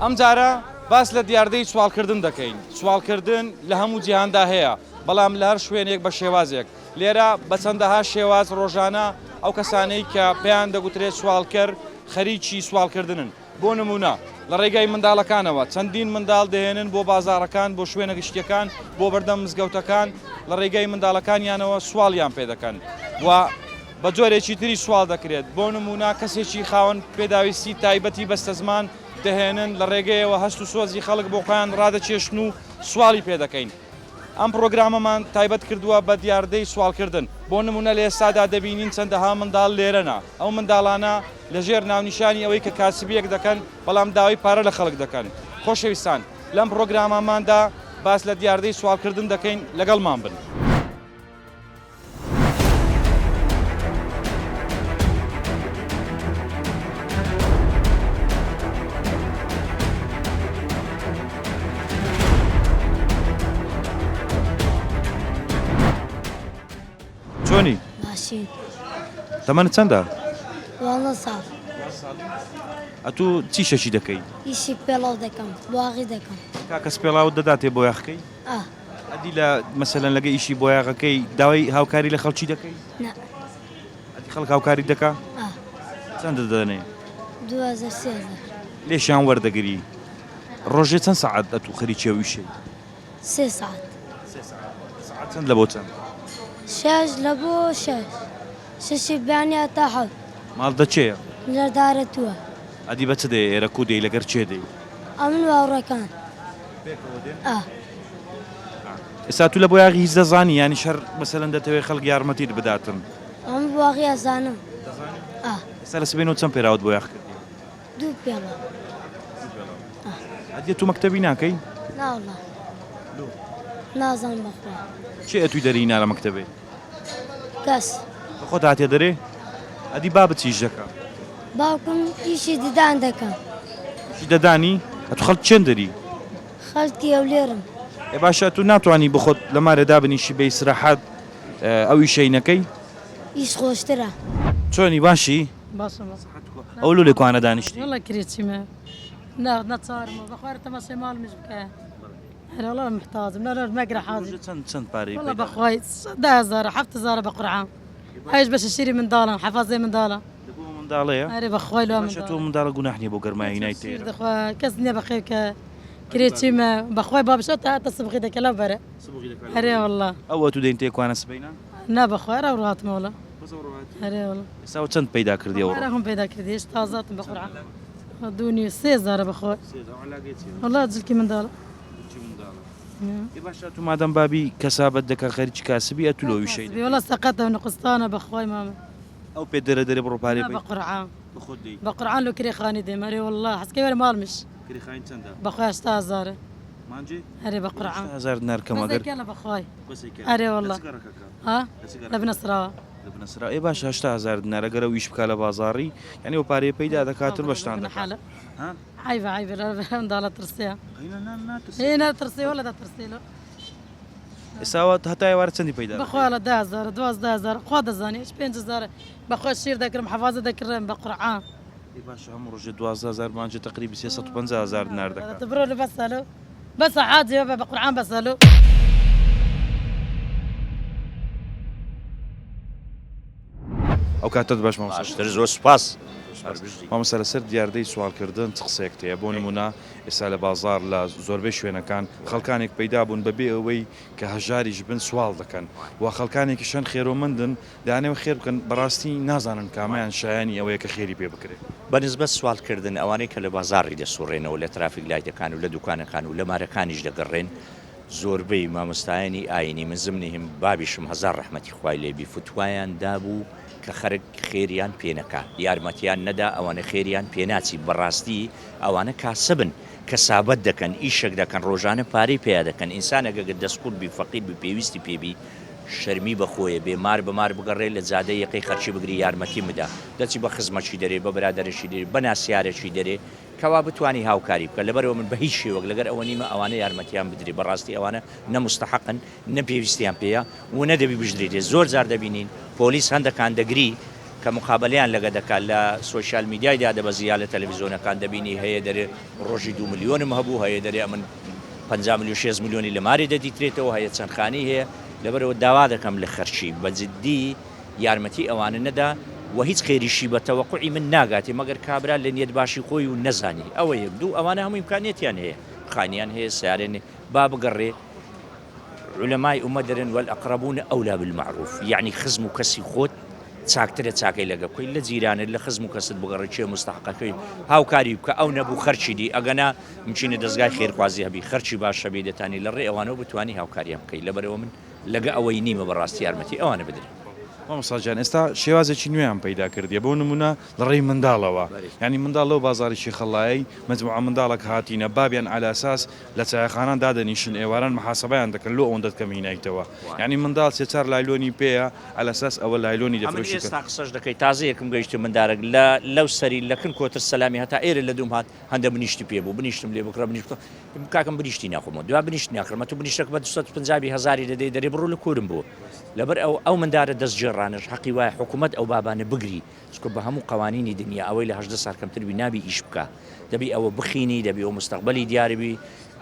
ئەم جارە باس لە دیاردەی سوالکردن دەکەین. سوالکردن لە هەموو جیهاندا هەیە، بەڵام لە هەر شوێنێک بە شێوازێک. لێرە بە چەندەها شێواز ڕۆژانە ئەو کەسانەی کە پێیان دەگوترێت سوالکەر خەریکی سوالکردنن. بۆ نمونە لە ڕێگای منداڵەکانەوە چەندین منداڵ دەهێنن بۆ بازارەکان، بۆ شوێنە گشتیەکان، بۆ بەردەم مزگەوتەکان، لە ڕێگای منداڵەکانیانەوە سوالیان پێ دەکەن و بە جۆرێکی تری سوال دەکرێت. بۆ نمونە کەسێکی خاوەن پێداویستی تایبەتی بەستە زمان دەهێنن لە ڕێگەیەوە هەست و سۆزی خەڵک بۆ خۆیان ڕادەچێشن و سوالی پێ دەکەین. ئەم پرۆگرامەمان تایبەت کردووە بە دیاردەی سوالکردن. بۆ نمونە لە ئێستادا دەبینین چەندەها منداڵ لێرەنا. ئەو منداڵانە لەژێر ناونیشانی ئەوەی کە کاسبیەک دەکەن، بەڵام داوای پارە لە خەڵک دەکەن. خۆشەویستان، لەم پرۆگرامەماندا باس لە دیاردەی سوالکردن دەکەین، لەگەڵمان بن. چۆنی؟ باشین. تەمەنت چەندە؟ دوانزە ساڵ. ئەتوو چی شەشی دەکەی؟ ئیشی پێڵاو دەکەم، بواغی دەکەم. کاکەس پێڵاوت دەداتێ بۆ یاخەکەی؟ ئەدی لە مەسەلەن لەگە ئیشی بۆ یاغەکەی داوای هاوکاری لە خەڵکی دەکەی؟ نە. ئەدی خەڵک هاوکاری دەکا؟ چەندە دەدەنێ؟ 2013. لێشیان وەردەگری. ڕۆژێ چەند سەعات ئەتوو خەریکیە ویشەی؟ 3 ساعت. سەعات چەند لە بۆ چەند؟ 6 لە بۆ 6. شەشی بیانیا تا حەوت. ماڵ دەچێە؟ لەدارەتووە. ئەدی بە چ دێ ئێرە کو دەی لەگەر چێ دەی؟ ئەمن واوڕەکان. ئێستا تو لە بۆ یاغی هیچ دەزانی یانی شەر مەسەلەن دەتەوێت خەڵک یارمەتیت بداتن؟ ئەم بواغی ئەزانم. ئێستا لە سبەینەوە چەند پێراوت بۆ یاغ کردی؟ 2 پێڵە. ئەدی تو مەکتەبی ناکەی؟ ناوڵا. نازانم بەخوا. چێ ئەتوی دەری نا لە مەکتەبێ؟ کەس. خۆت هاتێ دەرێ؟ ئەدی با بچیش دەکە؟ باوکم ئیشی ددان دەکەم. ئیشی دەدانی؟ ئەتو خەڵک چێن دەری؟ خەڵکی ئەولێرم. ێ باشە تو ناتوانی بخۆت لەمارە دابنیشی بە ئیسراحەت ئەو ئیشەی نەکەی؟ ئیش خۆشترە. چۆنی باشی؟ باشە ئەو لۆ لێکوانە دانیشتی؟ وڵا کرێچیمە نەچارمە بەخوارە تەماشای ماڵمیش بکە. هەرەوڵا محتاجم لە مەگرە حاضر. چەند پارەی؟ وڵا بەخوای 10,000 7,000 بە قورعان. هەیش بەشە شیری منداڵم حەفازەی منداڵە. منداڵەیە؟ ئەرێ بەخوای لە باشە تۆ منداڵە گوناح نییە بۆ گەرمایی نای تێرە. دەخوا کەس نییە بەخێر کە کرێچیمە بەخوای بابشە تا هاتە سبغی دەکە لەو بەرە. هەرێ وڵا. ئەوە تو دەین تێکوانە سبەینە؟ نا بەخوای را ڕاتمە وڵا. هەرێ وڵا. ئێستا چەند پەیدا کردی ئەوڕۆ؟ هم پیدا کردی هێش تازاتم بە قورعان. دونی 3,000 بەخوای. وڵا جلکی منداڵە. باشە تو مادەم بابی کەسابەت دەکە خەریکی کاسبی ئەتو لۆ ویشەی وڵا سەقەتە نقستانە بەخوای مامە. ئەو پێ دەرە دەرێ بڕۆ پارێ بە قورعان. بخۆت دەی؟ بە قورعان لۆ کرێخانی دێم هەرێ وڵا حەسکەی وەرە ماڵمیش. کرێخانی چەندە؟ بەخوای 8,000. مانجێ؟ هەرێ بە قورعان. 8,000 دینار کەم ئەگەر بەسێکە لە بەخوای. هەرێ وڵا. ها؟ لە بنەسراوە. لەبنەسرا ئێ باش 8,000 دینار ئەگەرە ویش بکە لە بازاڕی یعنی ئەو پارەی پەیدا دەکاتر بەشتان دەکات. عیبە عیبە لە منداڵە ترسەیە. هێ ناترسێ وەلا دەترسێ لە. ئێستاوە هەتای وارە چەندی پەیدا؟ بەخوا لە 10,000 12,000 خوا دەزانێ 5,000 بەخوا شیر دەکرم حەفازە دەکڕم بە قورعان. باشە هەموو ڕۆژێ 12,000 مانجێ تقریبی 350,000 دینار دەکات. بڕۆ لە بەسەلۆ بەسە حاجێ بە قورعان بەسەلۆ. ئەو کاتت باش مامۆستا. زۆر سوپاس. مامۆستا لەسەر دیاردەی سوالکردن چ قسەیەک هەیە؟ بۆ نمونە ئێستا لە بازار لە زۆربەی شوێنەکان خەڵکانێک پەیدا بوون بەبێ ئەوەی کە هەژاریش بن سوال دەکەن و خەڵکانێکیشان خێرۆمەندن دانێ خێر بکەن بەڕاستی نازانن کامیان شایانی ئەوەیە کە خێری پێ بکرێت. بەنسبەت سوالکردن ئەوانەی کە لە بازاڕی دەسوڕێنەوە لە ترافیک لایتەکان و لە دوکانەکان و لە مارەکانیش دەگەڕێن زۆربەی مامۆستایانی ئاینی من زمنیهم بابیشم هەزار ڕەحمەتی خوای لێبی فتوایان دابوو کە خەرک خێریان پێنەکە یارمەتیان نەدا ئەوانە خێریان پێناچی بەڕاستی ئەوانە کاسبن کەسابەت دەکەن ئیشێک دەکەن ڕۆژانە پارەی پێیا دەکەن ئینسانەگە دەستکوت بی فەقیر بی پێویستی پێبی شەرمی بەخۆیە بێمار بەمار بگەڕێ لە جادە یەقەی خەرچی بگری یارمەتی مدا دەچی بە خزمەتشی دەرێ بە برادەرشی دەرێ بە ناسیارەشی دەرێ کەوا بتوانی هاوکاری بکە لەبەرەوە من بە هیچ شێوەک لەگەر ئەوە نیمە ئەوانە یارمەتیان بدرێ بەڕاستی ئەوانە نەمستەحەقن نەپێویستیان پێەیە و نەدەبی بژدرێتێ زۆر جار دەبینین پۆلیس هەندەکان دەگری کە مقابلیان لەگە دەکات لە سوۆسیال میدیایدا دەبەزییا لە تەلەڤیزیۆنەکان دەبینی هەیە دەرێ ڕۆژی 2 ملیۆنم هەبوو هەیە دەرێ من 5 ملیۆن 6 ملیۆنی لە ماری دەدیترێتەوە هەیە چەند خانەی هەیە لەبەرەوە داوا دەکەم لە خەرچی بەجددی یارمەتی ئەوانە نەدا و هیچ خێریشی بە تەوەقوعی من ناگاتێ مەگەر کابرا لە نیەت باشی خۆی و نەزانی ئەوە یەک دوو ئەوانە هەموو ئیمکانیەتیان هەیە خانیان هەیە سیارێن با بگەڕێ علەمای ئومە دەرن وەلئەقرەبوون ئەولا بالمەعروف یعنی خزم و کەسی خۆت چاکترە چاکەی لەگە بکەی لە جیرانت لە خزم و کەست بگەڕێ چێ مستحقەکەی هاوکاری بکە ئەو نەبوو خەرچی دی ئەگەنا مچینە دەستگای خێرخوازی هەبی خەرچی باشە بێ دەتانی لە ڕێ ئەوانەوە بتوانی هاوکاریان بکەی لەبەرەوە من لەگە ئەوەی نیمە بەڕاستی یارمەتی ئەوانە بدرێت مامۆستاجان ئێستا شێوازێکی نوێیان پەیدا کردیە بۆ نمونە لە ڕێی منداڵەوە ینی منداڵەوە بازاریی خەڵایی مجموعە منداڵک هاتیینە بابیان علاساس لە چایخانان دادەنیشن ئێواران محاسبەیان دەکەن لۆ ئەوەن دەکەمینایتەوە ینی منداڵ سێچار لایلۆنی پێەیە علاساس ئەوە لایلۆنی دەفرۆشی ئێستا قسەش دەکەی تازە یەکم گەیشتی مندارێک لەو سەری لەکن کۆتر سەلامی هەتا ئێرە لە دوم هات هەندە بنیشتی پێ بوو بنیشتم لێ بکڕە بنیشت کاکەم بنیشتی ناخۆمەوە دوا بنیشت ناکڕمە تو بنیشتەکە بە 250,000 دەدەی دەرێ بڕۆ لە کورم بوو لەبەر ئەو مندارە دەستگێڕانش حەقی وایە حکوومەت ئەو بابانە بگری چکە بە هەموو قوانینی دنیا ئەوەی لە 18 سال کەمتربی نابی ئیش بکە دەبی ئەوە بخینی دەبی ئەو مستەقبەلی دیاربی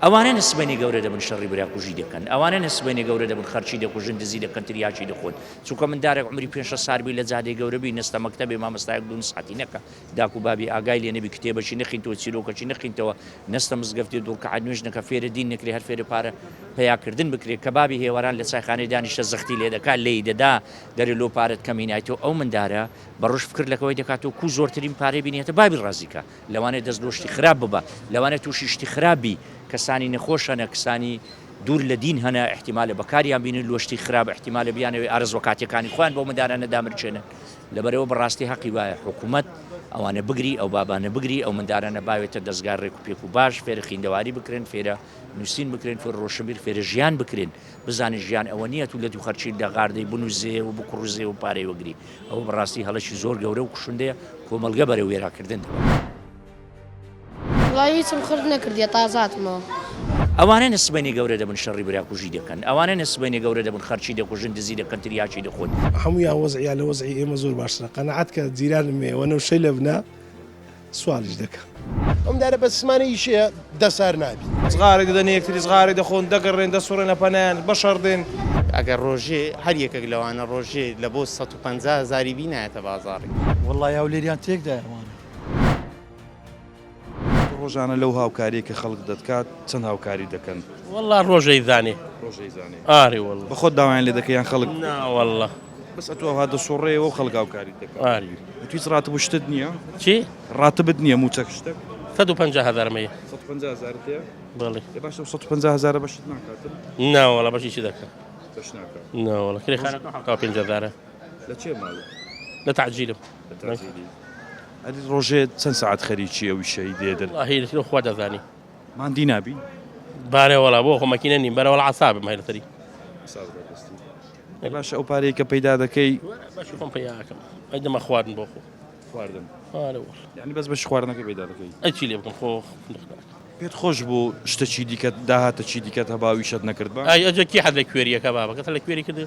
ئەوانە نسبەی گەورە دەبن شەڕی براکوژی دەکەن ئەوانە نسبەی گەورە دەبن خەرچی دەکوژن دزی دەکەن تریاچی دەخۆن چونکە مندارێک عمری 5 سالبی لە جادەی گەورەبی نستە مەکتەبێ مامۆستایەک دوون ساعتی نەکە داکو بابی ئاگای لێ نەبی کتێبەشی نەخینتەوە چیرۆکەچی نەخینتەوە نستە مزگەفتی دوورکە نوێژ نەکە فێرە دین نەکرێ هەر فێرە پارە پیاکردن بکرێت کە بابی هێواران لە چایخانەی دانیشتە زەختی لێ دەکات لێی دەدا دەرێ لۆ پارەت کەمینایەوە ئەو مندارە بەڕۆژ فکر لەکەوەی دەکاتەوە کو زۆرترین پارەی بینێتە بابی ڕازیکە لەوانێت دەستدۆشتی خراپ ببە لەوانێت تووشی شتی خراپبی کەسانی نەخۆشەنە کەسانی دوور لە دین هەنە احتیمالە بەکاریان بینن لۆشتی خراپ احتیمالە بیانەوەی ئارزوەکاتیەکانی خۆیان بۆ مندارانە دامرچێنن لەبەرەوە بەڕاستی حەقی وایە حکوومەت ئەوانە بگری ئەو بابانە بگری ئەو مندارانە باوێتە دەستگار ڕێک و پێک و باش فێرە خوێندەواری بکرێن فێرە نووسین بکرێن فێر ڕۆشنبیر فێرە ژیان بکرێن بزانین ژیان ئەوە نییە تو لە دوو خەرچی لە غاردەی بنووزێ و بکڕوزێ و پارەی وەگری ئەوە بەڕاستی هەڵەشی زۆر گەورە و کوشندەیە کۆمەلگە بەرە وێراکردن وڵای هیچم خرد نەکردیە تازاتمەوە ئەوانە نسبەی گەورە دەبن شەڕی براکوژی دەکەن ئەوانە نسبەی گەورە دەبن خەرچی دەکوژن دزی دەکەن تریاچی دەخۆن هەمویان وەزعیا لە وەزعی ئێمە زۆر باشترە قەنەعەت کە جیرانم ئێوەنە و شەی لە بنا سوالیش دەکەم ئەم دارە بە سمانە ئیشەیە دەسار نابی زغارێک دەدەن یەکتری زغارێک دەخۆن دەگەڕێن دەسوڕێنە پەنایان بەشەردێن ئەگەر ڕۆژێ هەر یەکێک لەوانە ڕۆژێ لە بۆ 150,000 بینایەتە بازاڕی وڵای هەولێریان تێکدا ئەوانە ڕۆژانە لەو هاوکاریە کە خەڵک دەکات چەند هاوکاری دەکەن والله ڕۆژەی زانێ ڕۆژەی زانێ ئاری والله بە خۆت داوایان لێ دەکەیان خەڵک ناوەله بەس ئەتوە ها دەسوڕێەوە و خەڵک هاوکاری دەکات ئاری توی ڕاتب شتت نییە چی؟ ڕاتبت نییە موچەک شتێک 150,000 مەیە 150,000 تەیە بەڵێ باشە 150,000 بەشت ناکاتن ناوەڵە بەشی چی دەکەن بەش ناکات ناوەڵە کرێخانەکە 50,000 لە چێ ماڵ لە تعجیلم ئەدی ڕۆژێ چەند سعات خەریکی ئەوی شەی دێدن هیرە خوا دەزانی ماندی نابی بارێ وڵا بۆ خۆمەکینە نیم بەرەوەڵ عسابم هەیلەتەری باشە ئەو پارەیە کە پەیدا دەکەی باشی خۆم پیاکەم ئەدەمە خواردن بۆ خۆ خواردن ئارە وڵ یعنی بەس بەش خواردنەکە پەیدا دەکەی ئەچی لێ بکەم خۆ پێت خۆش بوو شتەچی دیکەت داهاتە چی دیکەت هەباوی شت نەکرد بە ئای ئەجە کی حەد لە کوێریەکە بابەکەت لە کوێری کرد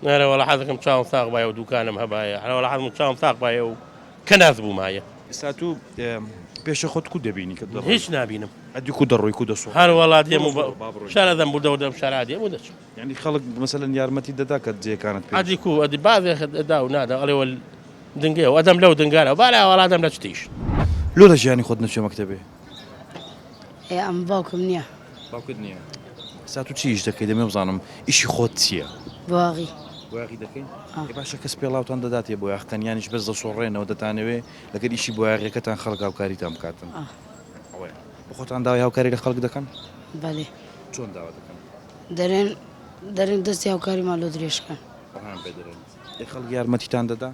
نارە وڵا حەزەکەم چاوم ساق باە و دوکانم هەبایە هەوڵا حەزم چاوم ساق باە و کە ناز بوومایە ئێستا تو پێشە خۆت کو دەبینی کە هیچ نبینم ئەدی کو دەڕۆی کو دەسۆ هەر وڵات دێم و شارەدەم بوو دەودەم شارادێ بۆ دەچ ینی خەڵک مەسەلەن یارمەتی دەدا کە جێکانت پێ ئەدی کو ئەدی بازێدا و نادا ئەڵێوە دنگێ و ئەدەم لەو دنگارە بالا وڵاتم لە چتیش لۆ لە ژیانی خۆت نەچێ مەکتەبێ ئەم باوکم نییە باوکت نییە ئێستا تو چیش دەکەی دەمێ بزانم ئیشی خۆت چییە باغی بۆیاغی دەکەین باشە کەس پێڵاوتان دەداتێ بۆ یاختەنیانیش بەس دەسۆڕێنەوە دەتانەوێ لەگەر ئیشی بۆ یاغیەکەتان خەڵک هاوکاریتان بکاتن بە خۆتان داوای هاوکاری لە خەڵک دەکەن بەێ چۆن داوا دەکەن دەرێن دەستی هاوکاریمان لۆ درێژکەن خەڵک یارمەتیتان دەدا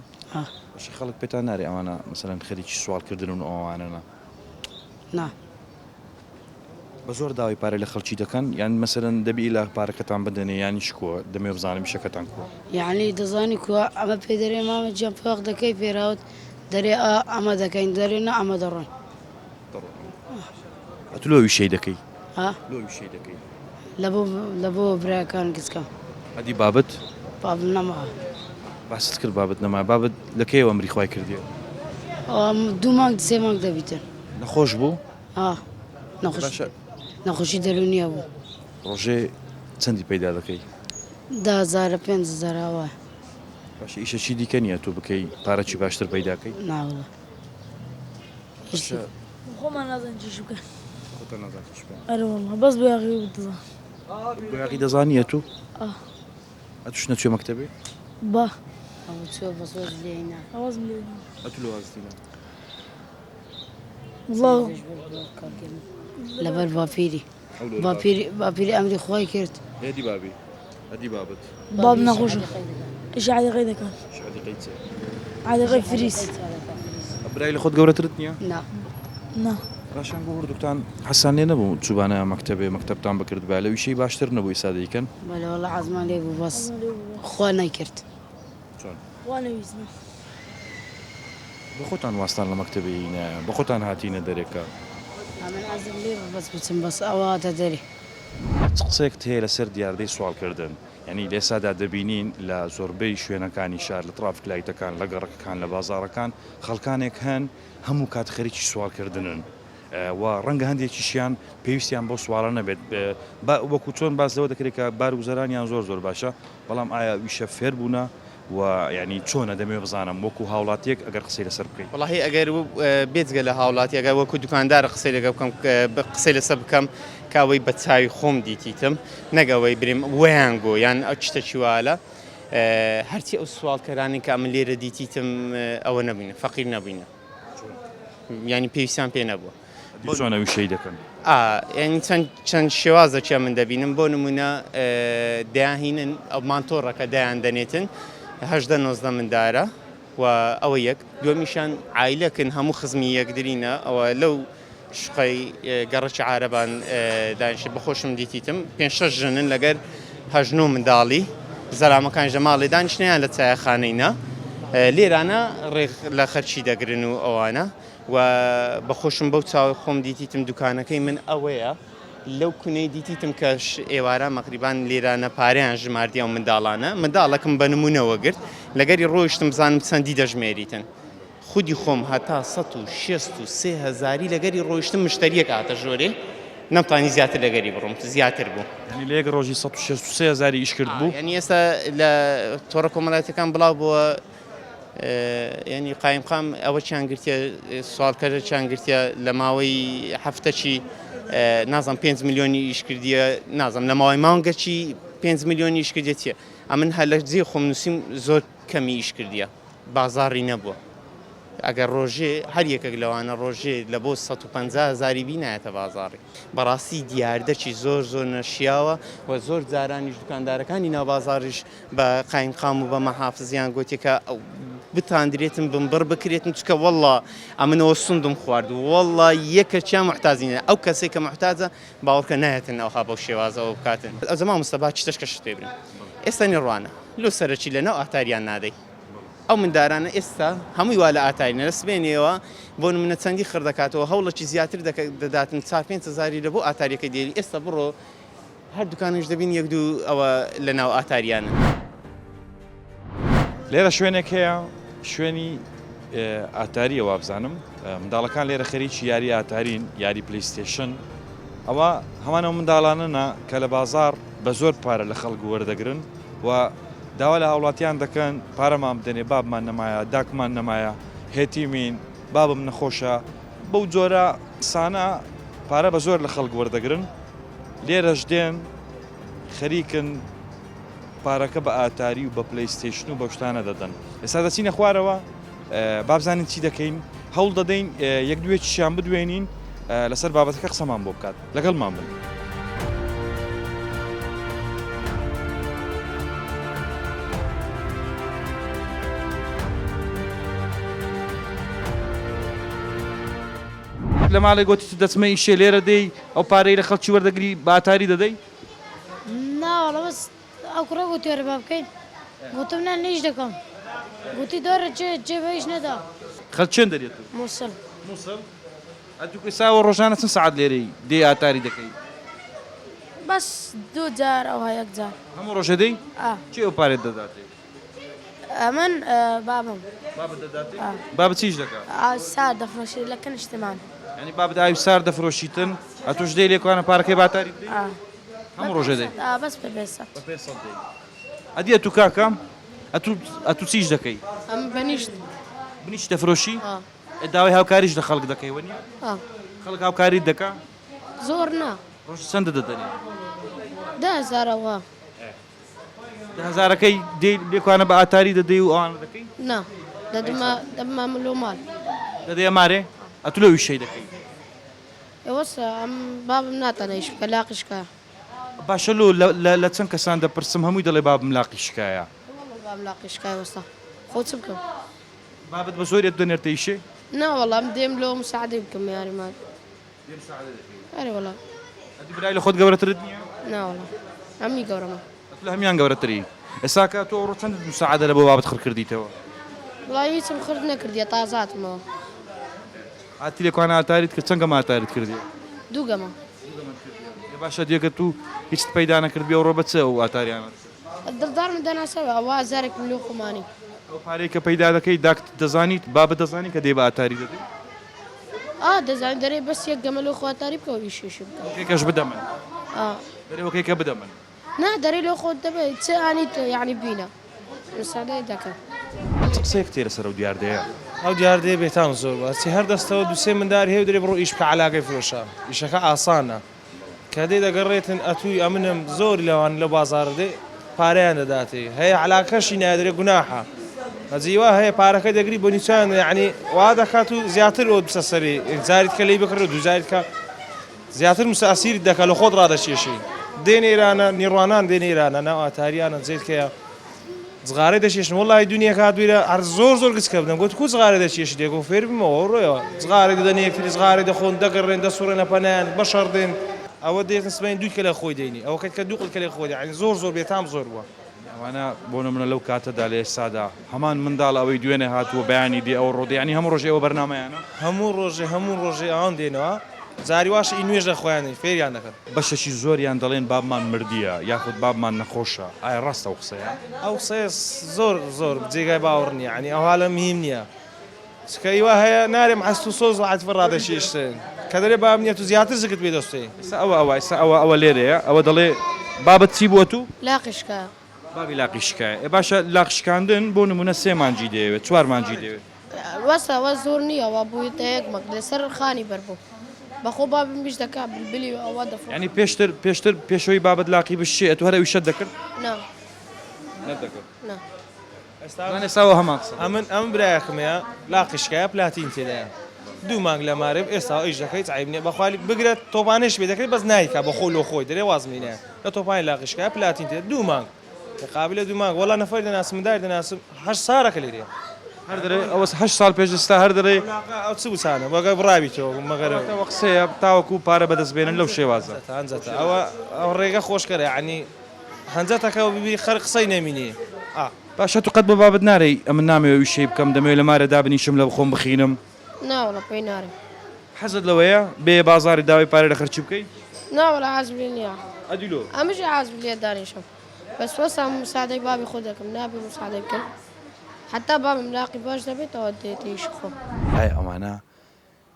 بەشی خەڵک پێتان نارێ ئەوانە مەسەلەن خەریکی سوالکردن و ئەوانەنا نا بە زۆر داوای پارە لە خەڵکی دەکەن یان مەسەلەن دەبی لە پارەکەتان بدەنێ ینی شکووە دەمێ بزانم شەکەتان کووە یعنی دەزانی کووە ئەمە پێ دەرێ مامە جەم فەق دەکەی پێراوت دەرێ ئەمە دەکەین دەرێ نە ئەمە دەڕۆین ئەتو لۆوی شەی دەکەی لۆوی شەی دەکەی لە بۆ برایەکان گچکەم ئەدی بابەت بابم نەماوە باست کرد بابت نەما بابت لە کەیەوە ئەمری خوای کردیە 2 مانگ 3 مانگ دەبیتن نەخۆش بوو نەخۆشی دەرونیە بوو ڕۆژێ چەندی پەیدا دەکەی 10,000 5,000 وایە باشە ئیشەچی دیکە نییە تۆ بکەی پارەی باشتر پەیداکەی ناوڵە خۆمان نازان چیش بکەن خۆتە نازانی چی بکەی. ئەرە وەڵڵا بەس بۆ یاغی دەزان بۆیاقی دەزانیە تو ئەتوش نەچوێ مەکتەبێ با ئەو چوە بەسۆز لێینا ئەوازم لێ ئەتو لە وازدینە وڵڵا لەبەر باپیری ئەمری خوای کرد هێدی بابی ئەدی بابت باب نەخۆشە ئیش عادەقەی دەکەن شادیقەی چێ عادەقەی فریس برای لە خۆت گەورەترت نییە نا نا ڕاشان بۆ وردوکتان حەسان لێ نەبوو چوبانە مەکتەبێ مەکتەبتان بکرد با لە ویشەی باشتر نەبووی سادەیکەن بەلە وەڵە عەزمان لێ بوو بەس خوا نەیکرد وا نەویستم بە خۆتان واستان لە مەکتەبی بە خۆتان هاتیینە دەرێکە ئەمن عەزم لێ بوو بەس بچم بەس ئەوە هاتە دەرێ قسێکت هەیە لەسەر دیاردەی سوالکردن یعنی لێسادا دەبینین لە زۆربەی شوێنەکانی شار لە ترافیک لایتەکان لە گەڕەکەکان لە بازارەکان خەڵکانێک هەن هەموو کات خەریکی سوالکردنن و ڕەنگە هەندێکیشیان پێویستیان بۆ سوالە نەبێت وەکو چۆن باس لەوە دەکرێت کە بارگوزەرانیان زۆر باشە بەڵام ئایا ویشە فێر بوونە و ینی چۆنە دەمێ بزانم وەکو هاوڵاتیەک ئەگەر قسەی لەسەر بکەیت وڵی ئەگەر بێجگە لە هاوڵاتی ئەگەر وەکو دوکاندارە قسەی لەگە بکەم قسەی لەسەر بکەم کاوەی بە چاوی خۆم دیتیتم نەگەوەی بریم ویان گۆ یان ئەو چتە چوالە هەرچی ئەو سوالکەرانی کە من لێرە دیتیتم ئەوە نەبینە فەقیر نەبینە ینی پێویستیان پێ نەبووە چۆنە ویشەی دەکەن ینی چەند شێوازەکە من دەبینم بۆ نمونە داهینن ئەو مانتۆڕەکە دایان دەنێتن 19 مندارە و ئەوە یەک دومیشان عیلەکن هەموو خزمی یەکدرینە ئەوە لەو شقی گەڕەکی عارەبان دانیشت بەخۆشم دیتیتم 5 ژنن لەگەر 19 منداڵی زەرامەکان ژەماڵی دانیشتیان لە چایەخانەینە لێرانە ڕێک لە خەرچی دەگرن و ئەوانە و بەخۆشم بەو چاوی خۆم دیتیتم دوکانەکەی من ئەوەیە لەو کونەی دیتیتم کە ئێوارە مەقریبان لێرانە پارەیان ژماردی ئەو منداڵانە منداڵەکەم بە نمونەوە گرت لەگەری ڕۆیشتم بزانم چەندی دەژمێریتن خودی خۆم هەتا 163 هەزاری لەگەری ڕۆیشتم مشتریەک هاتە ژۆرێ نەمتوانی زیاتر لەگەری بڕۆم زیاتر بوو لە یەک ڕۆژی 163 هەزاری ئیش کرد بوو ینی ئێستا لە تۆڕە کۆمەڵاتەکان بڵاو بووە ینی قایمقام ئەوە چیان گرتە سوالکەرە چیان گرتە لە ماوەی هەفتەچی نازم 5 میلیۆنی ئیشکردیە نازم لە ماوەی مانگەچی 5 میلیۆنی ئیشکردێت چیە ئەمن هە لە جێ خۆم نووسیم زۆر کەمی ئیشکردیە بازاڕی نەبووە ئەگەر ڕۆژێ هەر یەکێک لەوانە ڕۆژێ لە بۆ 150 هەزاری بینایەتە بازاڕی بەڕاستی دیاردەکی زۆر نەشیاوە و زۆر جارانیش دوکاندارەکانی ناوبازاریش بە قایمقام و بە مەحافزیان گوتێکە بتاندرێتم بمبڕ بکرێتم چکە وەڵڵا ئەمنەوە سندم خوارد وەڵڵا یەکە چیان محتازینە ئەو کەسێک کە محتاجە باوەڕکە نایەتن ئەوها بەو شێوازەوە بکاتن ئەو زەمان مستەفا چ تەشکە شتێ برن ئێستا نێڕوانە لۆ سەرەکی لەناو ئاتاریان نادەی ئەو مندارانە ئێستا هەمووی وا لە ئاتارینە لە سبێنەوە بۆ نمونە چەندی خڕ دەکاتەوە هەوڵەکی زیاتر دەداتن 4-5 هەزاری لە بۆ ئاتاریەکە دێری ئێستا بڕۆ هەر دوکانش دەبین یەک دوو ئەوە لەناو ئاتاریانە لێرە شوێنێک هەیە شوێنی ئاتاریە وابزانم منداڵەکان لێرە خەریکی یاری ئاتارین یاری پلیستێشن ئەوە هەمانەوە منداڵانەنە کە لە بازار بە زۆر پارە لە خەڵک وەردەگرن و داوا لە هاوڵاتیان دەکەن پارەمان بدەنێ بابمان نەمایە داکمان نەمایە هێتیمین بابم نەخۆشە بەو جۆرە سانە پارە بە زۆر لە خەڵک وەردەگرن لێرەش دێن خەریکن پارەکە بە ئاتاری و بە پلیستێشن و بە شتانە دەدەن ئێستا دەچینە خوارەوە بابزانین چی دەکەین هەوڵ دەدەین یەک دوێکیشیان بدوێنین لەسەر بابەتەکە قسەمان بۆ بکات لەگەڵمان بن لە ماڵی گوتی دەچمە ئیشێ لێرە دەی ئەو پارەی لە خەڵکی وەردەگری بە ئاتاری دەدەی ناوەڵە بەس ئەو کوڕە گوتی وەرە با بکەین گوتم نا نیش دەکەم گوتی دۆرە جێ بەیش نەدا خەڵک چێن دەرێت مووسڵ ئەتوکە ساوە ڕۆژانە چەند سەعات لێرەی دێ ئاتاری دەکەی بەس 2 جار ئەوها 1 جار هەموو ڕۆژە دەی چی ئەو پارێت دەداتێ من بابم بابت دەداتێ بابت چیش دەکات سار دەفرۆشی لە کەنیشتمان ینی بابت ئاوی سار دەفرۆشیتن ئەتوش دەی لێکوانە پارەکەی باتاری بدەیت هەموو ڕۆژێ دەی بەس پێ بێسە ئەدیە تو کاکەم ئەتو چیش دەکەی ئەم بەنیشت بنیش دەفرۆشی داوای هاوکاریش لە خەڵک دەکەی وەنی خەڵک هاوکاری دەکا زۆر نا ڕۆژ چەندە دەدەنی 10,000 هزارەکەی دێ لێکوانە بە ئاتاری دەدەی و ئەوانە دەکەی نا دەما ملۆ مال دەدەی ئەمارێ ئەتو لە ویشەی دەکەی ئێوەسە ئەم بابم ناتەنەیش کە لاقیشکە باشە لە چەند کەسان دەپرسم هەمووی دەڵێ بابم لاقی شکایە بابم لاقیشکای وەستا خۆ چ بکەم بابت بە زۆرێت دەنێرتە ئیشێ ناوەڵام دێم لۆ مساعدەی بکەم یاریمان ئەرێ وەڵام ئەدی برای لە خۆت گەورەترت نییە ناوەڵام ئەمی گەورەمە لە هەمیان گەورەتری ئێستا کە تۆ ڕۆ چەند مساعدە لە بۆ بابت خڕ کردیتەوە وڵای هیچم خرد نەکردیە تازاتمەوە ئاتی لێکوانە ئاتاریت کرد چەندگەم ئاتاریت کردی دووگەمە باشە دیێکە تو هیچ پەیدا نەکرد بێ ڕۆ بەچە و ئاتاریانە دڵدارم دەناسەوە ئەوە زارێک ملۆ خۆمانی ئەو پارەی کە پەیدا دەکەی داکت دەزانیت بابت دەزانی کە دێ بە ئاتاری دەدەی دەزانین دەرێ بەس یەک گەمە لۆ خۆتاری بکەوە ویشێشی بکەم کێکەش بدە من دەرێوەکەیکە بدە من نا دەرێ لۆ خۆت دەبێت چ ئانیت یعنی بینە مساعدەی دەکەم قسەیەک تێرە سەر و دیاردەیە ئەو دیاردەیە بێتان زۆر بەچی هەر دەستەوە دوسێ مندار هەیە دەرێ بڕۆ ئیش بکە علاقەی فرۆشە ئیشەکە ئاسانە کە دێ دەگەڕێتن ئەتووی ئەمنم زۆر لەوان لە بازار دێ پارەیان دەداتێ هەیە علاقەشی نادرێ گوناحە ئەجیوا هەیە پارەکە دەگری بۆ نیچان یعنی وا دەکات و زیاتر ئەو بسە سەری جاریت کە لی بکڕێت دوزاریت کە زیاتر مساسیری دەکات لە خۆت ڕادەشێشی دێن ئێرانە نیڕوانان دێن ئێرانە ناو ئاتاریانە جێتکەیە زغارەی دەشێشن وڵی دنیاکە دوێرە هەر زۆر گچکە بدەم گوت کو زغارە دەچێش دێک و فێر بمەوە ڕۆیەوە زغارە دەدەن یەکتری زغارە دەخۆن دەگەڕێن دەسوڕێنە پەنیان بەشەڕدێن ئەوە دێتن سبەین دوو کە لە خۆی دێنی ئەوە کە دوو کە لە خۆی دێنی زۆر بێتام زۆر بووە ئەوانە بۆ نمونە لەو کاتەدا لە ئێستادا هەمان منداڵ ئەوەی دوێنێ هاتووە بەیانی دی ئەو ڕۆدیانی هەموو ڕۆژێ ئەوە بەرنامەیانە هەموو ڕۆژێ ئەوان دێنەوە زاری واش ئی نوێژ لە خۆیانی فێریان دەکەن بەشەشی زۆریان دەڵێن بابمان مردیە یاخود بابمان نەخۆشە ئایا ڕاستە ئەو قسەیە ئەو قسەیە زۆر جێگای باوەڕ نییە عنی ئەوها لە مهم نییە سکەیوا هەیە نارێم حەست و سۆز عاتفە ڕادەشێشتن کە دەرێ باب نییە تو زیاتر زگت بێ دەستێ ئەوە لێرەیە ئەوە دەڵێ بابەت چی بووە تو لاقیشکە بابی لاقیشکایە باشە لاقیشکاندن بۆ نمونە 3 مانجی دەوێت 4 مانجی دەوێت وەسەوە زۆر نییەوە بووی یەک مەک لەسەر خانی بەربوو بەخۆ بابم بیش دەکا بلی ئەوە دەفڕ ینی پێشتر پێشەوەی بابەت لاقی بشێ تو هەرە ویشت دەکرد ئێستاوە هەمان ئەمن برایەکەمەیە لاقیشکایە پلاتین تێدایە 2 مانگ لە مارێ ئێستا ئیش دەکەی عیبنیە بەخوالی بگرێت تۆپانش بێ دەکرێت بەس نایکە بە خۆ لۆ خۆی دەرێ وازمینە لە تۆپانی لاقیشکایە پلاتین تێ 2 مانگ قابلە 2 مانگ وەڵا نەفەر دەناسم دار دەناسم هەش سارەکە لێرێ هەر دەرێ ئەوە 8 ساڵ پێش ئێستا هەر دەرێ ئەو چ بچانە وەگە بڕاویتەوە مەگەرەوە قسەیە تاوەکو پارە بەدەستبێنن لەو شێوازە هەنجەتە ئەو ڕێگە خۆشکەرە عنی هەنجەتەکە ببی خەر قسەی نەمینی باشە تو قەت بە بابت نارەی ئەمن نامەوە ویشەی بکەم دەمەوێت لە مارە دابنیشم لە بخۆم بخینم ناوەڵە پێی نارم حەزت لەوەیە بێ بازاری داوای پارە لە خەرچی بکەی ناوەڵە حەزبی نییە ئەدیلۆ ئەمەش حەزب لێ دانیشم بەس وەسام مساعدەی بابی خۆ دەکەم نابێ مساعدەی بکەم حتا بابم لاقی باش دەبێتەوە دێتیش خۆم ئایا ئەوانە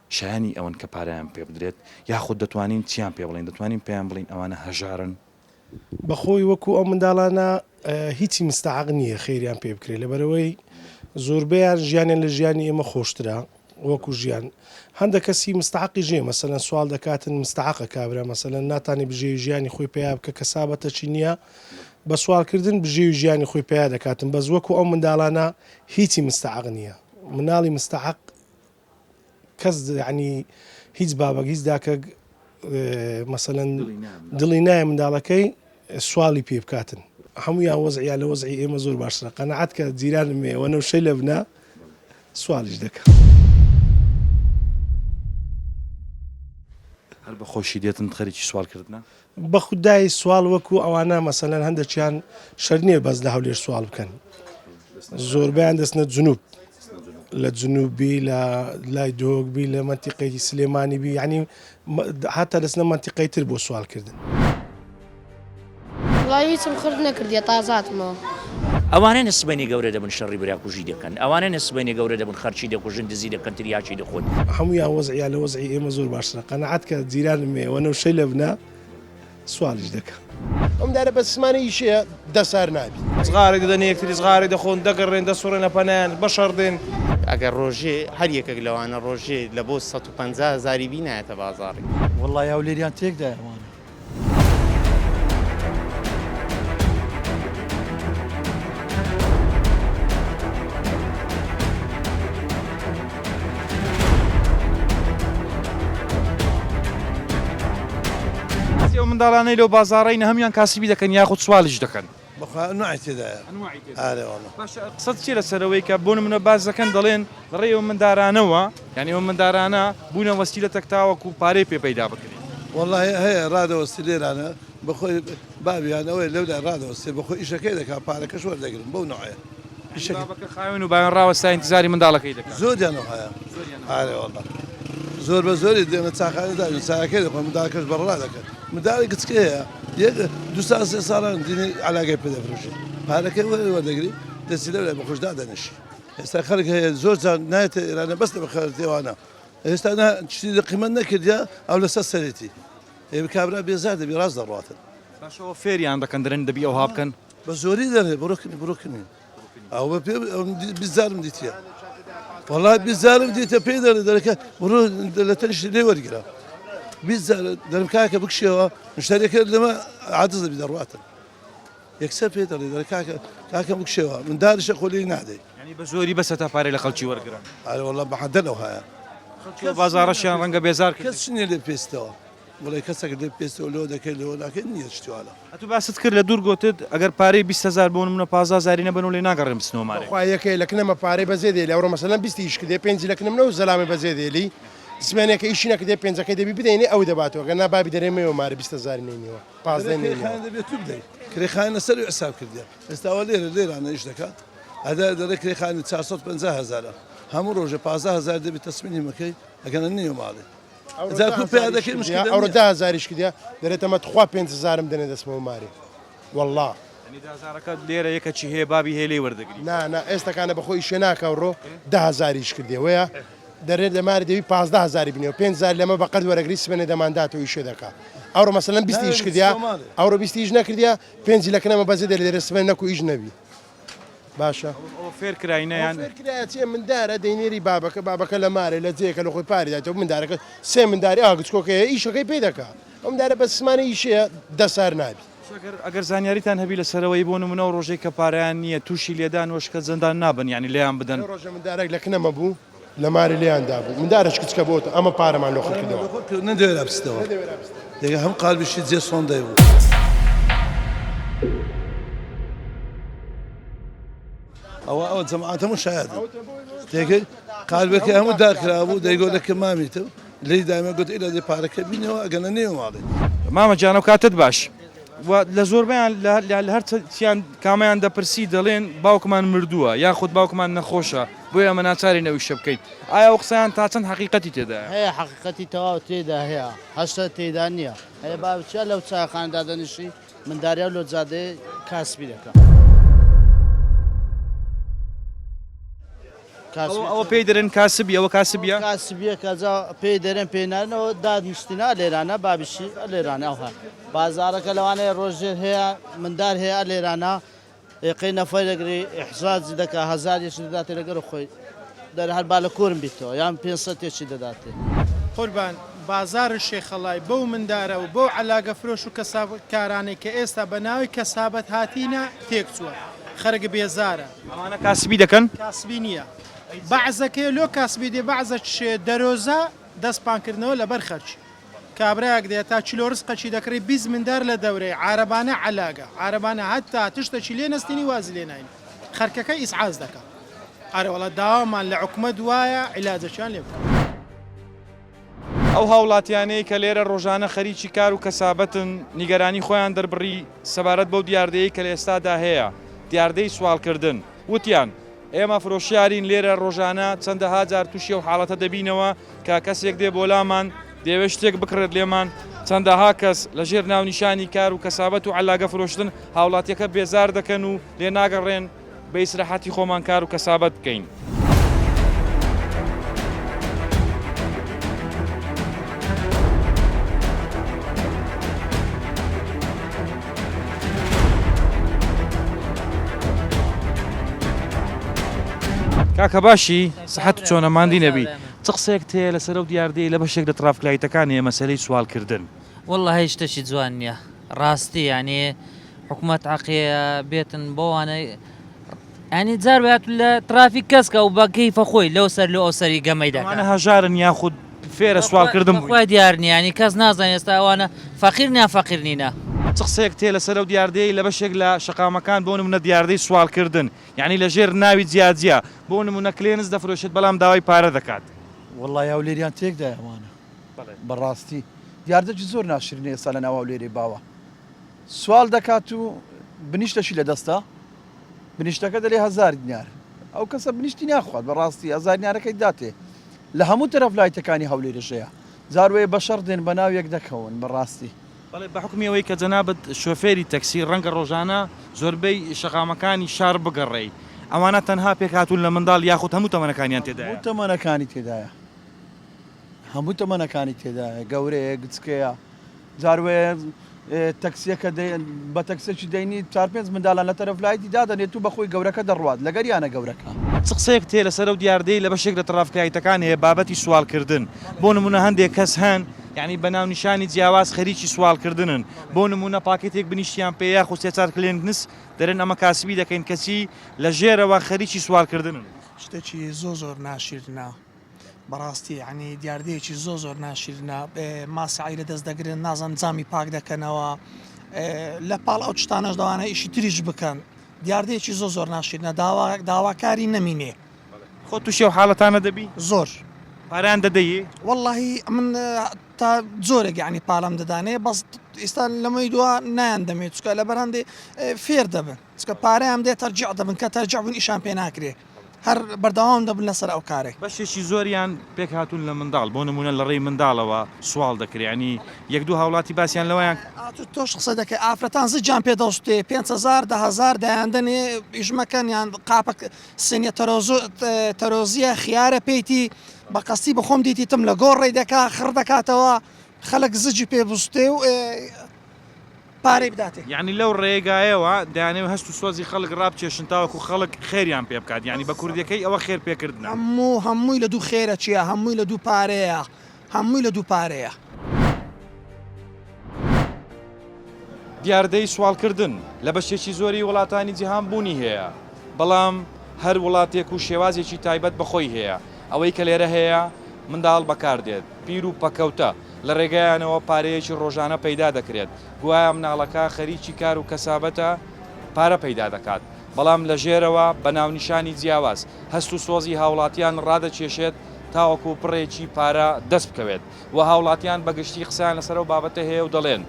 شایانی ئەوەن کە پارەیان پێ بدرێت یاخود دەتوانین چیان پێ بڵین دەتوانین پێیان بڵین ئەوانە هەژارن بەخۆی وەکو ئەو منداڵانە هیچی مستعاق نییە خێریان پێ بکرێت لەبەرەوەی زۆربەیان ژیانیان لە ژیانی ئێمە خۆشترا وەکو ژیان هەندێک کەسی مستعاقی ژێ مەسەلەن سوال دەکاتن مستعاقە کابرا مەسەلەن ناتانی بژێ ژیانی خۆی پێیا بکە کە سابەتەچی نییە بە سوالکردن بژێ ژیانی خۆی پێیا دەکاتن بەس وەکو ئەو منداڵانە هیچی مستعاق نییە مناڵی مستعاق کەس ینی هیچ بابەک هیچ داکە مەسەلەن دڵی نایە منداڵەکەی سوالی پێ بکاتن هەمویان وەزعیا لە وەزعی ئێمە زۆر باشترە قەنەعەت کە جیرانم مێوەنە و شەی لە بنا سوالیش دەکەم هەر بە خۆشی دێتن خەریکی سوالکردنە بە خوددای سوال وەکو ئەوانە مەسەلەن هەندێکیان شەرنیە بەس لە هەولێر سوال بکەن زۆربیان دەستنە جنوب لە جنوبی لە لای دۆگبی لە منتیقەی سلێمانی بی ینی هاتە دەستنە منتیقەی تر بۆ سوالکردن وڵای هیچم خرد نەکردیە تازاتمەوە ئەوانە نسبەنی گەورە دەبن شەڕی براکوژی دەکەن ئەوانە نسبەنی گەورە دەبن خەرچی دەکوژن دزی دەکەن تریاچی دەخۆن هەمویان وەزعیان لە وەزعی ئێمە زۆر باشترە قەنەعەت کە جیرانم ئێوەنە و شەی لە بنا سوالیش دەکەم ئەم دارە بە سمانە ئیشەیە دەسار نابی زغارێک دەدەن یەکتری زغارێک دەخۆن دەگەڕێن دەسوڕێنە پەنایان بەشەردێن ئەگەر ڕۆژێ هەر یەکێک لەوانە ڕۆژێ لە بۆ 150,000 بینایەتە بازاڕی والله یا لێریان تێکدا ئەوانە ئەو منداڵانەی لەو بازاڕین هەمیان کاسبی دەکەن یاخود سوالیش دەکەن بەخوا نوعی تێدایە ئارێ وەڵڵا قسەت چی لەسەرەوەی کە بۆ نمونە باز دەکەن دەڵێن ڕێ ئەو مندارانەوە یعنی ئەو مندارانە بوونە وەسیلە تەکتاوەکو پارەی پێ پەیدا بکرێت والله هەیە ڕادەوەستی لێرانە بەخۆی بابیانەوەی لەولا ڕادەوەستی بەخۆی ئیشەکەی دەکات پارەکەش وەردەگرن بەو نوعەیە بابەکە خاوێن و باوێن ڕاوەستا ئینتیزاری منداڵەکەی دەکات زۆریانەوە هەیە ئارێ وەڵڵا زۆر بە زۆری دێنە چاخانەدا چاکەی دەخۆن منداڵەکەش بەڕڵا دەکەن منداڵی کچکەیە دو سال سێ ساڵان دینی علاگای پێ دەفرۆشێت پارەکەی وەردەگری دەستی لەولای بەخۆشدا دەنیشی ئێستا خەڵک هەیە زۆر جار نایێتە ئێرانە بەستە بە خەرتێوانە ئێستا شتی لە قیمەت نەکردیا ئەو لەسەر سەرێتی کابرا بێزار دەبی ڕاست دەڕاتن باشەوە فێریان دەکەن دەرێن دەبی ئەو هابکەن بە زۆری دەنێ بڕۆکنی ئەو بە پێ بیزارم دیتە وڵات بیزارم دیتە پێی دەڵێ دەرەکە بڕۆ لە تەنیشتی لێ وەرگرە بیزار دەرم کاکە بکشەوە مشتریەکە لەمە عادز دەبی دەڕاتن یەکسەر پێ دەڵێ دەرە کاکە بکشەوە من دارشە خۆلی نادەی ینی بە زۆری بەسە تا پارەی لە خەڵکی وەرگرن ئارێ وەڵڵا بەحەدە لەو هەیە بازاڕەشیان ڕەنگە بێزار کرد کەس چنیە لێ پێستەوە وڵی کەسێک لێ پێستەوە لەوە دەکەی لەوە ناکەی نییە شتیوانە ئەتو باست کرد لە دوور گوتت ئەگەر پارەی 20,000 بۆ نمونە 15,000 نەبن و لێ ناگەڕێن بستنەوەمارێ خوا یەکەی لەکنەمە پارەی بەزێ دێ لە ئەوڕۆ مەسەلەن 20 ئیش کردێ 5 لەکنەمە و زەلامی بەزێ دێلی زمانێکە ئیشی نەکردێ 5ەکەی دەبی بدەینێ ئەو دەباتەوە گەنا بابی دەرێمەوە مارە 20,000 نینەوە 15 دەبێت تو بدەیت کرێخانە سەر و حساب کردیان ئێستاوە لێرانە ئیش دەکات ئەدا دەڵێ کرێخانی 450,000 هەموو ڕۆژە 15,000 دەبێت تەسمینی مەکەی ئەگەنە نیە ماڵێ ئەوڕۆ 10,000 کردیا دەرێتەمە تخوا 5,000 دەنێ دەستمەوە مارێ والله دازارەکە لێرە یەکەچی هەیە بابی هێلەی وەردەگری نا ئێستاکانە بەخۆی شوێناکە ڕۆ 10,000 کردێوەیە دەرێت لەماری دەوی 15,000 بنێەوە 5,000 لەمە بەقەت وەرەگری سبێنێ دەمانداتەوەی شێ دەکات ئەوڕۆ مەسەلەن 20 ئیش کردیا ئەوڕۆ 20 ئیش نەکردیا 5 لەکنەمە بەزێ دەرێ سبێن نەکو ئیش نەبی باشە ئەوە فێرکراینەیان فێرکرایەتێ مندارە دەینێری بابەکە لە مارێ لە جێکە لە خۆی پاریداتەوە مندارەکە سێ منداری ئاگچکۆکەیە ئیشەکەی پێ دەکات ئەم دارە بە سمانە ئیشەیە دەسار نابی ئەگەر زانیاریتان هەبی لەسەرەوەی بۆ نمونە و ڕۆژێک کە پارەیان نییە تووشی لێدان وشکە زەندان نابن ینی لێیان بدەن ڕۆژە مندارێک لەکنەمە بوو لە ماری لێیاندا بوو مندارش کچکە بۆتە ئەمە پارەمان لۆخ کردەوە نەدەوێت بستەوە دەگە هەم قالبیشی جێ سۆندەی بوو ئەوە جەماعەت هەموو شایەت تێگەی قالبەکە هەموو داکرابوو دەیگۆ لەکە مامیتە لی دامە گوت ئیلا دێ پارەکە بینەوە ئەگەنە نێو ماڵێ مامە جانە کاتت باش لە زۆربیان لە هەرچیان کامیان دەپرسی دەڵێن باوکمان مردووە یاخود باوکمان نەخۆشە بۆیە ئەمە ناچاری نەوی شە بکەیت ئایا ئەو قسەیان تا چەند حقیقەتی تێدایە هەیە حقیقەتی تەواو تێدا هەیە هەشتا تێدا نییە هەیە باوچە لەو چاخانەدا دەنیشی منداریە لۆ جادێ کاسبی دەکەم ئەوە پێی دەرێن کاسبی ئەوە کاسبیە کاسبیە کەجا پێی دەرێن پێنانەوە دادنیشتنا لێرانە بابیشی لێرانە ئەوها بازارەکە لەوانەیە ڕۆژێ هەیە مندار هەیە لێرانە قەی نەفەی دەگری احزازی دەکا هەزاریشی دەداتێ لەگەر خۆی دەر هەر با لە کورم بیتەوە یان 500 تێکی دەداتێ قوربان بازار شێخەڵای بەو مندارە و بۆ عەلاگە فرۆش و کەسابکارانەی کە ئێستا بە ناوی کەسابەت هاتینە تێکچووە خەرگ بێزارە ئەوانە کاسبی دەکەن کاسبی نییە بەعزەکەی لۆ کاسبی دێ بەعزە دەرۆزە دەستپانکردنەوە لەبەر خەرچی کابراەک دێت تا چیلۆ ڕسقەچی دەکڕی 20 مندار لە دەورەی عارەبانە عەلاگە عارەبانە هەتا تشتێکی لێ نەستنی وازی لێ ناین خەرکەکە ئیسعاز دەکات ئارەوەڵە داوامان لە حکومەت وایە عیلاجەکیان لێ بکات ئەو هاوڵاتیانەی کە لێرە ڕۆژانە خەریکی کار و کەسابەتن نیگەرانی خۆیان دەربڕی سەبارەت بەو دیاردەیە کە لە ئێستادا هەیە دیاردەی سوالکردن وتیان ئێمە فرۆشیارین لێرە ڕۆژانە چەندەها جار تووشی و حاڵەتە دەبینەوە کە کەسێک دێ بۆ لامان دەیەوێت شتێک بکڕێت لێمان چەندەها کەس لە ژێر ناونیشانی کار و کەسابەت و عەلاگە فرۆشتن هاوڵاتیەکە بێزار دەکەن و لێ ناگەڕێن بە ئیسراحەتی خۆمان کار و کەسابەت بکەین. کاکە باشی سەحەت و چۆنەماندی نەبی چ قسەیەک تەیە لەسەر ئەو دیاردەی لە بەشێک لە ترافکلایتەکانی مەسەلەی سوالکردن والله هیچ شتێکی جوان نییە ڕاستی یعنی حکوومەت عقیە بێتن بۆوانە ینی جار بات لە ترافیک کەسکە و بە کەیفە خۆی لەو سەر لە ئەو سەری گەمەی دەکەن هەژارن یاخود فێرە سوالکردن خۆی دیار نیە ینی کەس نازانێت ئێستا ئەوانە فەقیر نیان فەقیر نینە چ قسەیەک تێ لەسەر ئەو دیاردەی لە بەشێک لە شەقامەکان بۆ نمونە دیاردەی سوالکردن یعنی لە ژێر ناوی جیاجیا بۆ نمونە کلێنس دەفرۆشێت بەڵام داوای پارە دەکات وڵی هەولێریان تێکدا ئەوانە بەڕاستی دیاردەکی زۆر ناشرینە ئێستا لە ناو هەولێری باوە سوال دەکات و بنیشتەشی لە دەستا بنیشتەکە دەلێ 1000 دینار ئەو کەسە بنیشتی ناخوات بەڕاستی 1000 دینارەکەی داتێ لە هەموو تەرەفلایتەکانی هەولێرشەیە زاروێ بەشەر دێن بە ناو یەک دەکەون بەڕاستی بەڵێ بە حکمیەوەی کە جەنابەت شۆفێری تەکسی ڕەنگە ڕۆژانە زۆربەی شەقامەکانی شار بگەڕێی ئەوانە تەنها پێک هاتوون لە منداڵ یاخود هەموو تەمەنەکانیان تێدایە هەموو تەمەنەکانی تێدایە هەموو تەمەنەکانی تێدایە گەورەیە گچکەیە جاروێ تەکسیەکە بە تەکسێکی دەینی 4-5 منداڵان لە تەرەفلایتی دادەنێت و بەخۆی گەورەکە دەڕوات لەگەریانە گەورەکە چ قسەیەک تێ لەسەر ئەو دیاردەی لە بەشێک لە ترافکایتەکان هەیە بابەتی سوالکردن بۆ نمونە هەندێک کەس هەن یعنی بەناو نیشانی جیاواز خەریکی سوالکردنن بۆ نمونە پاکێتێک بنیشتیان پێ یاخود سێچار کلێنس دەرێن ئەمە کاسبی دەکەین کەسی لە ژێرەوە خەریکی سوالکردنن شتێکی زۆر ناشیرنا بەڕاستی ینی دیاردەیەکی زۆر ناشیرنا ماسعی لە دەست دەگرن نازان جامی پاک دەکەنەوە لە پاڵ ئەو شتانەش داوانە ئیشی تریش بکەن دیاردەیەکی زۆر ناشیرنە داواکاری نەمینێ خۆ تووشێ و حاڵەتانە دەبی زۆر پاران دەدەیە واللهی من تا زۆرێک ینی پاڵم دەدانێ بەس ئێستا لەمەی دووە نیان دەمێت چکە لە بەرهەندێ فێر دەبن چکە پارەیان دێت تەرجیع دەبن کە تەرجیع بوون ئیشان پێ ناکرێ هەر بەردەوام دەبن لەسەر ئەو کارێک بەشێکی زۆریان پێک هاتوون لە منداڵ بۆ نمونە لە ڕێی منداڵەوە سوال دەکرێنی یەک دوو هاوڵاتی باسییان لەوەیان تۆش قسە دەکەی ئافرەتان زجان پێ دەستێ 5,000 10,000 دایاندنێ ئیژمەکەن یان قاپک سنیە تەرۆزیە خیارە پێیتی بە قەستی بەخۆم دیتیتم لە گۆڕی دەکا خڕ دەکاتەوە خەڵک زجی پێ بستێ و پارەی بداتێ یعنی لەو ڕێگایەوە دایانێ هەست و سۆزی خەڵک ڕابچێشن تاوەکو خەڵک خێریان پێ بکات ینی بە کوردەکەی ئەوە خێر پێکردن هەمووی لە دوو خێرە چییە هەمووی لە دوو پارەیە هەمووی لە دوو پارەیە دیاردەی سوالکردن لە بەشێکی زۆری وڵاتانی جیهان بوونی هەیە بەڵام هەر وڵاتێک و شێوازێکی تایبەت بەخۆی هەیە ئەوەی کە لێرە هەیە منداڵ بەکاردێت پیر و پەکەوتە لە ڕێگەیانەوە پارەیەکی ڕۆژانە پەیدا دەکرێت گوایە مناڵەکە خەریکی کار و کەسابەتە پارە پەیدا دەکات بەڵام لە ژێرەوە بە ناونیشانی جیاواز هەست و سۆزی هاوڵاتیان ڕادەکێشێت تاوەکو پڕێکی پارە دەست بکەوێت و هاوڵاتیان بەگشتی قسەیان لەسەر و بابەتە هەیە و دەڵێن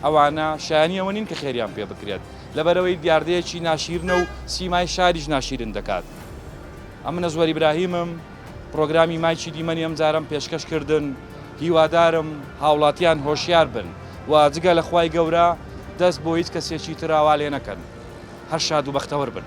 ئەوانە شایانیەوە نین کە خێریان پێ بکرێت لەبەرەوەی دیاردەیەکی ناشیرنە و سیمای شاریش ناشیرن دەکات ئەمنە زۆر ئیبراهیمم پرۆگرامی مایکی دیمەنی ئەم جارم پێشکەشکردن هیوادارم هاوڵاتیان هۆشیار بن و جگە لە خوای گەورە دەست بۆ هیچ کەسێکی تراوا لێ نەکەن هەر شاد و بەختەوەر بن